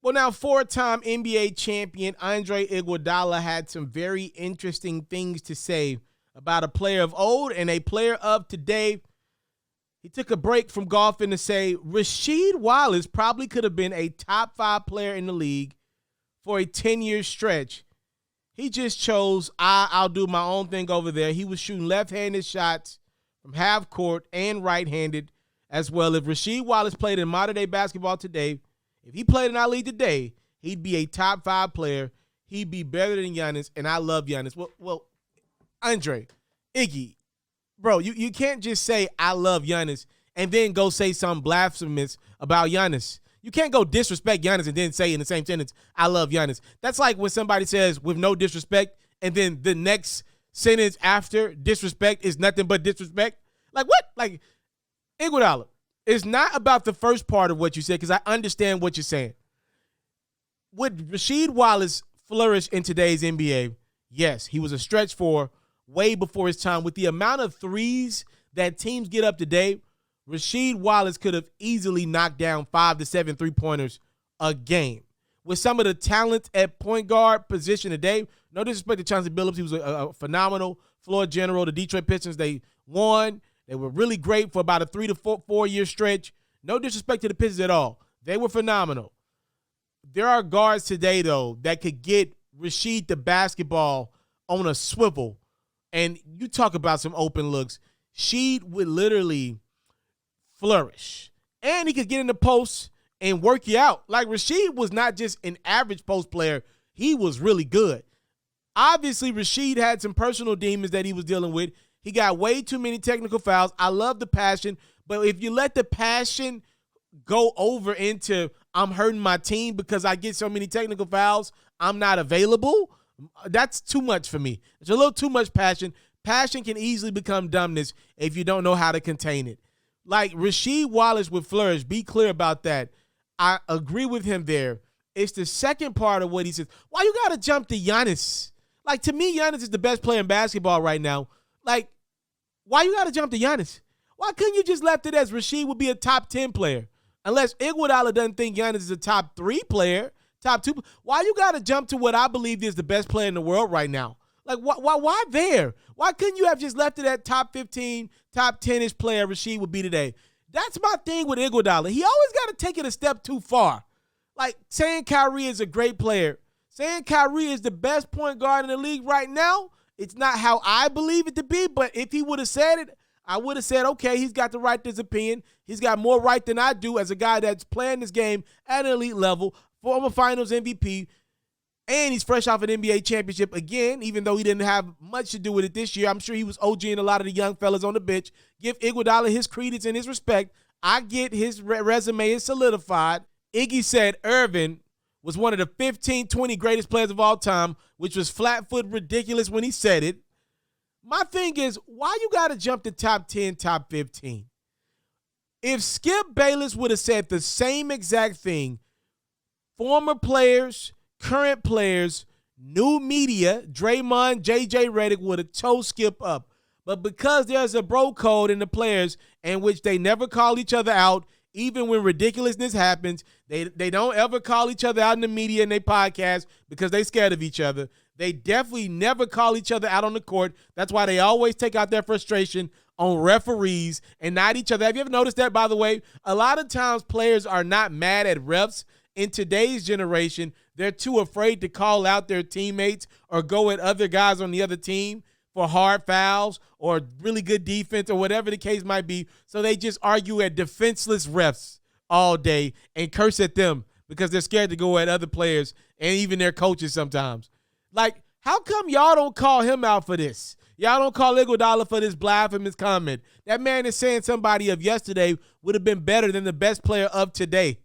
Well, now, four-time NBA champion Andre Iguodala had some very interesting things to say about a player of old and a player of today. He took a break from golfing to say Rasheed Wallace probably could have been a top 5 player in the league for a 10-year stretch. He just chose, I'll do my own thing over there. He was shooting left-handed shots from half court and right-handed as well. If Rasheed Wallace played in modern-day basketball today, if he played in our league today, he'd be a top 5 player. He'd be better than Giannis, and I love Giannis. Well, Andre, Iggy, bro, you can't just say I love Giannis and then go say something blasphemous about Giannis. You can't go disrespect Giannis and then say in the same sentence, I love Giannis. That's like when somebody says with no disrespect and then the next sentence after disrespect is nothing but disrespect. Like what? Like, Iguodala, it's not about the first part of what you said because I understand what you're saying. Would Rasheed Wallace flourish in today's NBA? Yes, he was a stretch four way before his time. With the amount of threes that teams get up today, Rasheed Wallace could have easily knocked down 5 to 7 3-pointers a game. With some of the talent at point guard position today, no disrespect to Chauncey Billups, he was a phenomenal floor general. The Detroit Pistons, they won. They were really great for about a 3 to 4 year stretch. No disrespect to the Pistons at all. They were phenomenal. There are guards today, though, that could get Rasheed the basketball on a swivel. And you talk about some open looks. Sheed would literally flourish. And he could get in the post and work you out. Like, Rasheed was not just an average post player. He was really good. Obviously, Rasheed had some personal demons that he was dealing with. He got way too many technical fouls. I love the passion, but if you let the passion go over into I'm hurting my team because I get so many technical fouls, I'm not available, that's too much for me. It's a little too much passion. Passion can easily become dumbness if you don't know how to contain it. Like, Rasheed Wallace would flourish. Be clear about that. I agree with him there. It's the second part of what he says. Why you got to jump to Giannis? Like, to me, Giannis is the best player in basketball right now. Like, why you got to jump to Giannis? Why couldn't you just left it as Rasheed would be a top 10 player? Unless Iguodala doesn't think Giannis is a top 3 player, top 2. Why you got to jump to what I believe is the best player in the world right now? Like, why there? Why couldn't you have just left it at top 15, top 10-ish player Rasheed would be today? That's my thing with Iguodala. He always got to take it a step too far. Like, saying Kyrie is a great player, saying Kyrie is the best point guard in the league right now, it's not how I believe it to be, but if he would have said it, I would have said, okay, he's got the right to his opinion. He's got more right than I do as a guy that's playing this game at an elite level, former finals MVP, and he's fresh off an NBA championship again, even though he didn't have much to do with it this year. I'm sure he was OGing a lot of the young fellas on the bench. Give Iguodala his credence and his respect. I get his resume is solidified. Iggy said Irvin was one of the 15, 20 greatest players of all time, which was flat-foot ridiculous when he said it. My thing is, why you got to jump to top 10, top 15? If Skip Bayless would have said the same exact thing, former players, current players, new media, Draymond, JJ Redick would have toe Skip up. But because there's a bro code in the players in which they never call each other out, even when ridiculousness happens, they don't ever call each other out in the media and they podcast because they scared of each other. They definitely never call each other out on the court. That's why they always take out their frustration on referees and not each other. Have you ever noticed that, by the way? A lot of times players are not mad at refs. In today's generation, they're too afraid to call out their teammates or go at other guys on the other team for hard fouls or really good defense or whatever the case might be. So they just argue at defenseless refs all day and curse at them because they're scared to go at other players and even their coaches sometimes. Like, how come y'all don't call him out for this? Y'all don't call Iguodala for this blasphemous comment. That man is saying somebody of yesterday would have been better than the best player of today.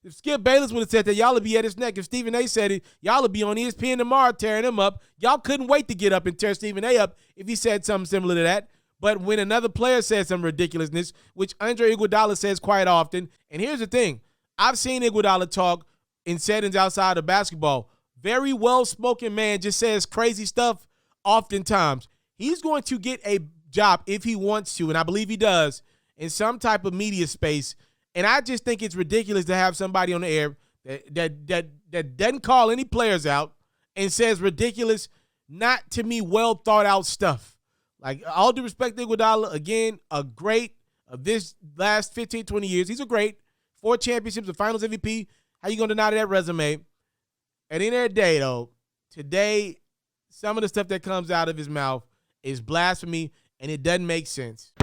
If Skip Bayless would have said that, y'all would be at his neck. If Stephen A. said it, y'all would be on ESPN tomorrow tearing him up. Y'all couldn't wait to get up and tear Stephen A. up if he said something similar to that. But when another player says some ridiculousness, which Andre Iguodala says quite often, and here's the thing. I've seen Iguodala talk in settings outside of basketball. Very well-spoken man, just says crazy stuff oftentimes. He's going to get a job if he wants to, and I believe he does, in some type of media space. And I just think it's ridiculous to have somebody on the air that doesn't call any players out and says ridiculous, not to me well thought out stuff. Like, all due respect to Iguodala, again, a great of this last 15, 20 years. He's a great. 4 championships, a finals MVP. How you going to deny that resume? At the end of the day, though, today, some of the stuff that comes out of his mouth is blasphemy, and it doesn't make sense.